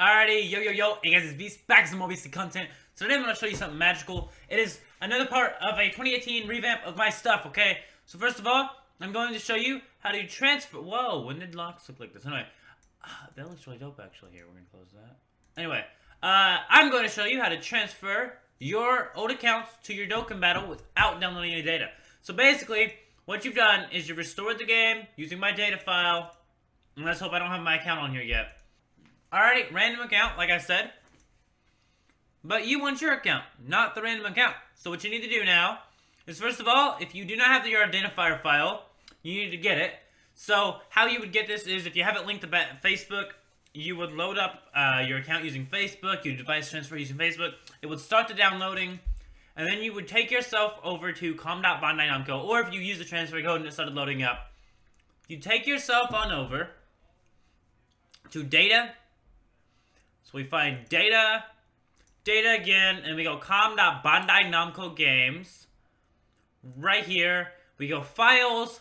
Alrighty, yo, hey guys, it's Beast, back with some more Beast content. So today I'm going to show you something magical. It is another part of a 2018 revamp of my stuff, okay? So first of all, I'm going to show you how to transfer. Whoa, when did locks look like this? Anyway, that looks really dope actually here. We're going to close that. Anyway, I'm going to show you how to transfer your old accounts to your Dokkan Battle without downloading any data. So basically, what you've done is you've restored the game using my data file. And let's hope I don't have my account on here yet. Alrighty, random account, like I said. But you want your account, not the random account. So what you need to do now is, first of all, if you do not have your identifier file, you need to get it. So how you would get this is, if you have it linked to Facebook, you would load up your account using Facebook, your device transfer using Facebook. It would start the downloading, and then you would take yourself over to com.bandai.namco, or if you use the transfer code and it started loading up, you take yourself on over to data. So we find data again, and we go com.bandai namco games. Right here, we go files,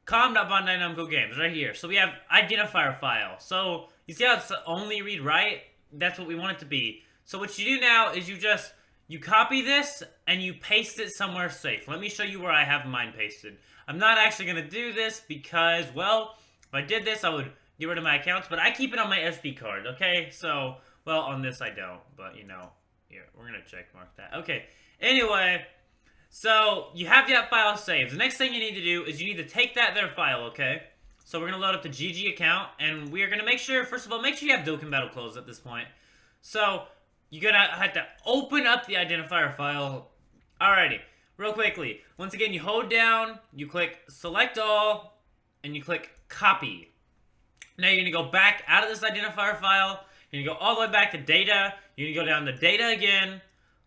com.bandai namco games, right here. So we have identifier file. So you see how it's only read write? That's what we want it to be. So what you do now is you copy this and you paste it somewhere safe. Let me show you where I have mine pasted. I'm not actually going to do this because, well, if I did this, I would get rid of my accounts, but I keep it on my SD card, okay? So, well, on this I don't, but, you know, here, we're going to check mark that. Okay, anyway, so you have that file saved. The next thing you need to do is you need to take that there file, okay? So we're going to load up the GG account, and we are going to make sure, first of all, make sure you have Dokkan Battle closed at this point. So, you're going to have to open up the identifier file. Alrighty, real quickly. Once again, you hold down, you click select all, and you click copy. Now you're going to go back out of this identifier file. You're going to go all the way back to data. You're going to go down to data again.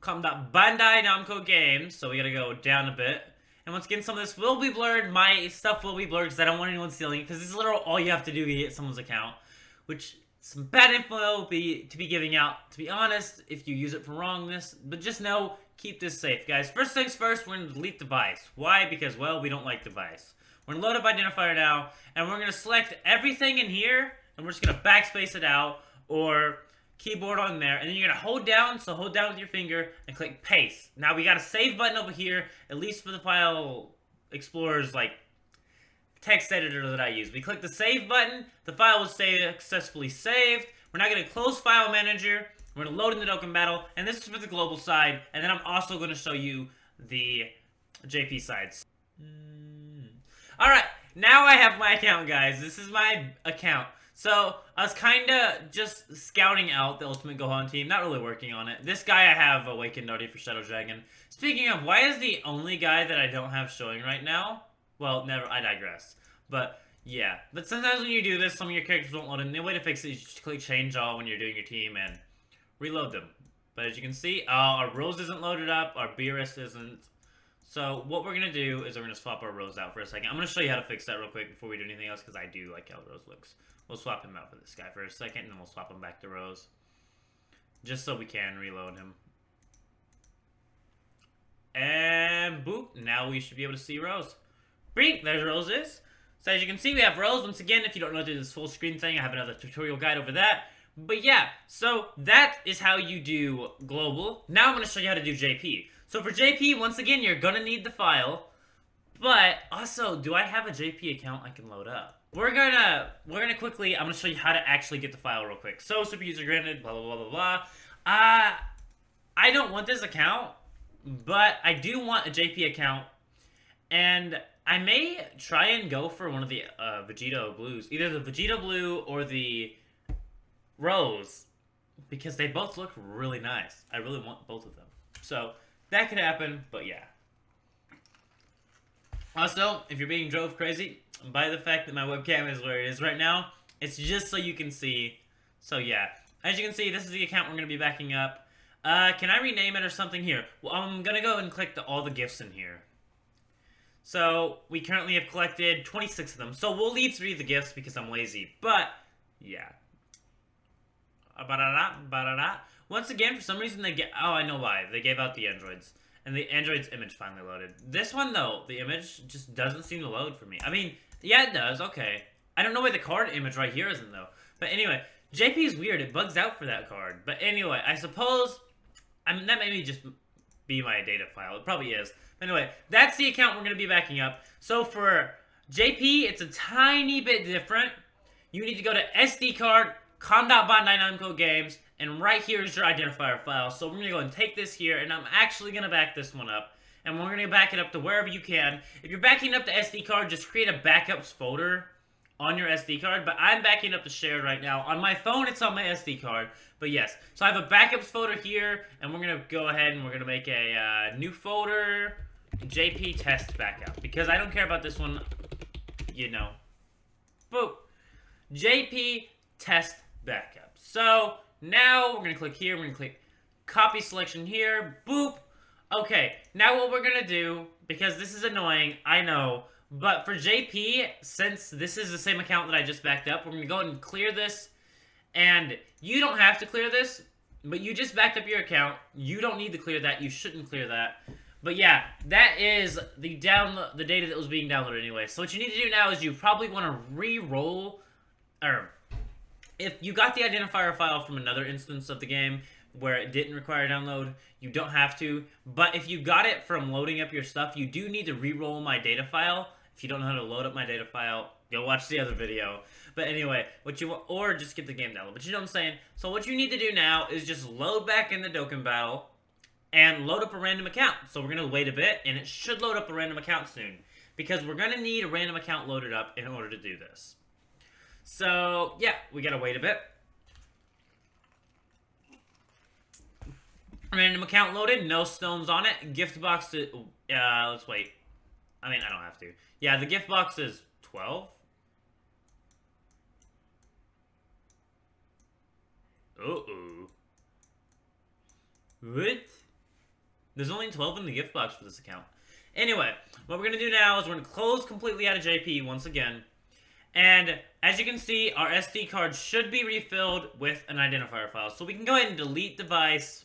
Bandai Namco games. So we got to go down a bit. And once again, some of this will be blurred. My stuff will be blurred because I don't want anyone stealing it. Because this is literally all you have to do to get someone's account. Which, some bad info to be giving out. To be honest, if you use it for wrongness. But just know, keep this safe, guys. First things first, we're going to delete device. Why? Because, well, we don't like device. We're going to load up identifier now, and we're going to select everything in here, and we're just going to backspace it out, or keyboard on there, and then you're going to hold down, so hold down with your finger, and click paste. Now, we got a save button over here, at least for the file explorer's, like, text editor that I use. We click the save button, the file was successfully saved. We're now going to close file manager, we're going to load in the Dokkan Battle, and this is for the global side, and then I'm also going to show you the JP sides. Alright, now I have my account, guys. This is my account. So, I was kinda just scouting out the Ultimate Gohan team, not really working on it. This guy I have awakened already for Shadow Dragon. Speaking of, why is the only guy that I don't have showing right now? Well, never, I digress. But, yeah. But sometimes when you do this, some of your characters won't load in. The way to fix it is just click change all when you're doing your team and reload them. But as you can see, our Rose isn't loaded up, our Beerus isn't. So, what we're going to do is we're going to swap our Rose out for a second. I'm going to show you how to fix that real quick before we do anything else, because I do like how Rose looks. We'll swap him out for this guy for a second, and then we'll swap him back to Rose. Just so we can reload him. And boop, now we should be able to see Rose. Brink, there's Rose is. So as you can see, we have Rose. Once again, if you don't know this full screen thing, I have another tutorial guide over that. But yeah, so that is how you do global. Now I'm going to show you how to do JP. So for JP, once again, you're going to need the file. But also, do I have a JP account I can load up? We're gonna quickly, I'm gonna show you how to actually get the file real quick. So, super user granted, blah, blah, blah, blah, blah. I don't want this account, but I do want a JP account. And I may try and go for one of the Vegeta Blues. Either the Vegeta Blue or the Rose. Because they both look really nice. I really want both of them. So, that could happen, but yeah. Also, if you're being drove crazy by the fact that my webcam is where it is right now, it's just so you can see. So yeah, as you can see, this is the account we're going to be backing up. Can I rename it or something here? Well, I'm going to go and click all the gifts in here. So, we currently have collected 26 of them. So, we'll leave 3 of the gifts because I'm lazy. But, yeah. Once again, for some reason they get... Oh, I know why. They gave out the androids. And the android's image finally loaded. This one, though, the image just doesn't seem to load for me. I mean, yeah, it does. Okay. I don't know why the card image right here isn't, though. But anyway, JP is weird. It bugs out for that card. But anyway, I suppose... that may just be my data file. It probably is. Anyway, that's the account we're going to be backing up. So for JP, it's a tiny bit different. You need to go to SD card, com.Bandai Namco Games, and right here is your identifier file. So we're going to go and take this here, and I'm actually going to back this one up. And we're going to back it up to wherever you can. If you're backing up the SD card, just create a backups folder on your SD card. But I'm backing up the shared right now. On my phone, it's on my SD card. But yes, so I have a backups folder here, and we're going to go ahead and we're going to make a new folder, JP test backup. Because I don't care about this one, you know. Boop. JP test backup. So now we're going to click here. We're going to click copy selection here. Boop. Okay, now what we're going to do, because this is annoying, I know, but for JP, since this is the same account that I just backed up, we're going to go ahead and clear this, and you don't have to clear this, but you just backed up your account. You don't need to clear that. You shouldn't clear that. But yeah, that is the data that was being downloaded anyway. So what you need to do now is you probably want to re-roll, or if you got the identifier file from another instance of the game, where it didn't require download, you don't have to. But if you got it from loading up your stuff, you do need to re-roll my data file. If you don't know how to load up my data file, go watch the other video. But anyway, what you want, or just get the game download. But you know what I'm saying? So what you need to do now is just load back in the Dokkan Battle and load up a random account. So we're going to wait a bit, and it should load up a random account soon. Because we're going to need a random account loaded up in order to do this. So, yeah, we got to wait a bit. Random account loaded, no stones on it. Gift box to, let's wait. I mean, I don't have to. Yeah, the gift box is 12. Uh-oh. What? There's only 12 in the gift box for this account. Anyway, what we're going to do now is we're going to close completely out of JP once again. And as you can see, our SD card should be refilled with an identifier file. So we can go ahead and delete device.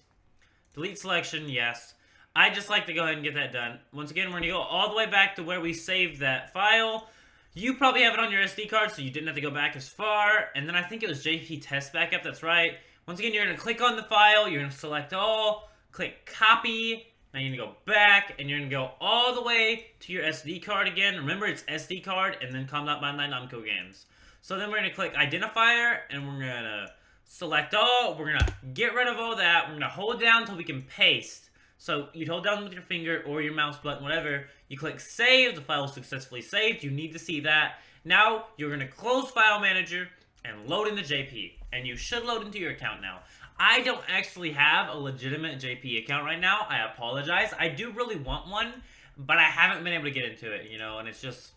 Delete selection, yes. I just like to go ahead and get that done. Once again, we're going to go all the way back to where we saved that file. You probably have it on your SD card, so you didn't have to go back as far. And then I think it was JP test backup, that's right. Once again, you're going to click on the file, you're going to select all, click copy. Now you're going to go back, and you're going to go all the way to your SD card again. Remember, it's SD card, and then com.Bandai Namco Games. So then we're going to click identifier, and we're going to select all. We're going to get rid of all that. We're going to hold down until we can paste. So you'd hold down with your finger or your mouse button, whatever. You click save. The file is successfully saved. You need to see that. Now you're going to close File Manager and load in the JP. And you should load into your account now. I don't actually have a legitimate JP account right now. I apologize. I do really want one, but I haven't been able to get into it, you know, and it's just,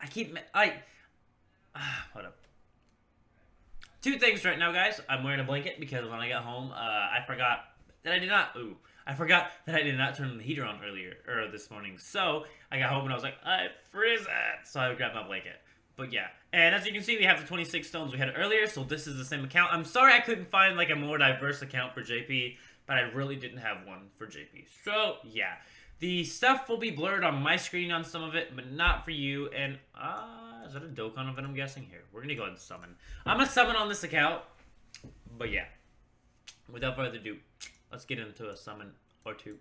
I keep, hold up. Two things right now, guys. I'm wearing a blanket because when I got home, I forgot that I did not turn the heater on this morning. So I got home and I was like, I frizz it. So I grabbed my blanket. But yeah, and as you can see, we have the 26 stones we had earlier, so this is the same account. I'm sorry I couldn't find like a more diverse account for JP, but I really didn't have one for JP. So yeah, the stuff will be blurred on my screen on some of it, but not for you. And is that a Dokkan event? I'm guessing here. We're gonna go ahead and summon. I'm gonna summon on this account, but yeah. Without further ado, let's get into a summon or two.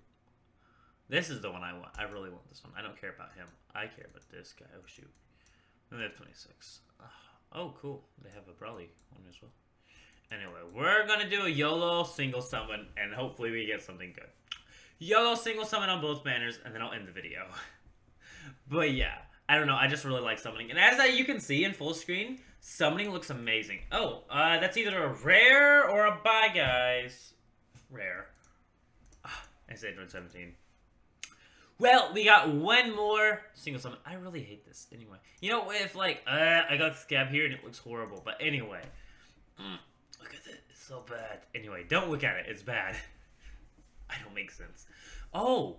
This is the one I want. I really want this one. I don't care about him. I care about this guy. Oh shoot. And they have 26. Oh, cool. They have a Brawly one as well. Anyway, we're going to do a YOLO single summon, and hopefully we get something good. YOLO single summon on both banners, and then I'll end the video. But yeah, I don't know. I just really like summoning. And as you can see in full screen, summoning looks amazing. Oh, that's either a rare or a buy, guys. Rare. I said 17. Well, we got one more single summon. I really hate this. Anyway. You know, if, like, I got scab here and it looks horrible. But anyway. Look at it. It's so bad. Anyway, don't look at it. It's bad. I don't make sense. Oh.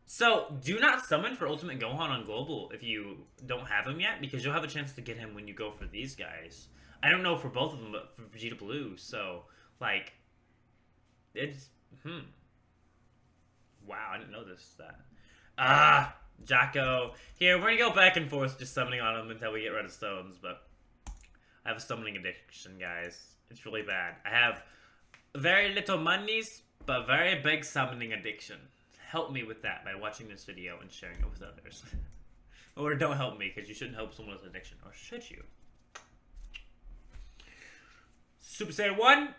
So, do not summon for Ultimate Gohan on Global if you don't have him yet. Because you'll have a chance to get him when you go for these guys. I don't know for both of them, but for Vegeta Blue. So, like, it's, Wow, I didn't know this. Jocko. Here, we're gonna go back and forth just summoning on him until we get rid of stones, but I have a summoning addiction, guys. It's really bad. I have very little monies, but very big summoning addiction. Help me with that by watching this video and sharing it with others. Or don't help me, because you shouldn't help someone with addiction. Or should you? Super Saiyan 1?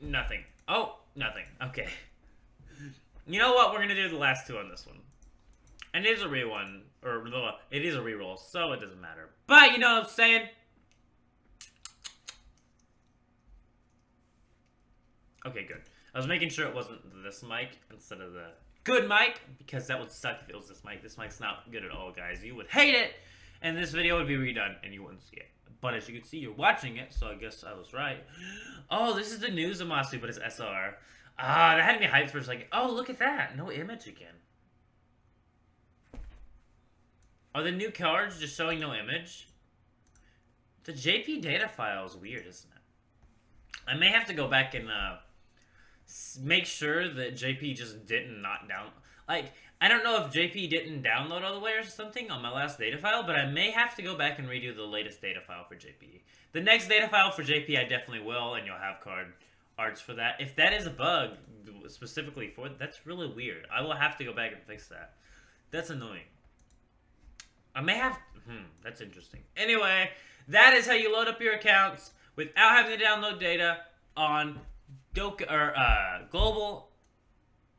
Nothing. Oh, nothing. Okay. You know what? We're going to do the last two on this one. And it is a re-one. Or, it is a re-roll, so it doesn't matter. But, you know what I'm saying? Okay, good. I was making sure it wasn't this mic instead of the good mic, because that would suck if it was this mic. This mic's not good at all, guys. You would hate it, and this video would be redone, and you wouldn't see it. But as you can see, you're watching it, so I guess I was right. Oh, this is the new Zamasu, but it's SR. Ah, that had me hyped for a second. Oh, look at that. No image again. Are the new cards just showing no image? The JP data file is weird, isn't it? I may have to go back and make sure that JP just didn't not down. Like, I don't know if JP didn't download all the way or something on my last data file, but I may have to go back and redo the latest data file for JP. The next data file for JP I definitely will, and you'll have card arts for that. If that is a bug specifically for it, that's really weird. I will have to go back and fix that. That's annoying. I may have... that's interesting. Anyway, that is how you load up your accounts without having to download data on Global,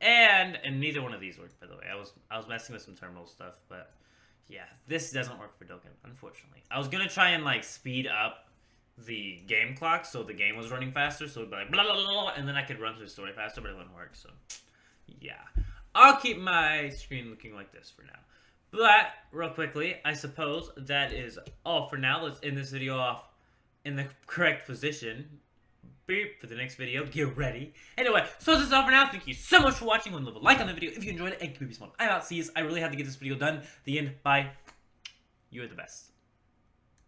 and neither one of these worked, by the way. I was messing with some terminal stuff, but yeah, this doesn't work for Dokkan, unfortunately. I was gonna try and like speed up the game clock so the game was running faster, so it'd be like blah blah blah, blah and then I could run through the story faster, but it wouldn't work. So yeah, I'll keep my screen looking like this for now. But real quickly, I suppose that is all for now. Let's end this video off in the correct position. Beep, for the next video. Get ready. Anyway, so this is all for now. Thank you so much for watching. Leave a like on the video if you enjoyed it, and keep it small. I'm out. See you. I really had to get this video done. The end. Bye. You are the best.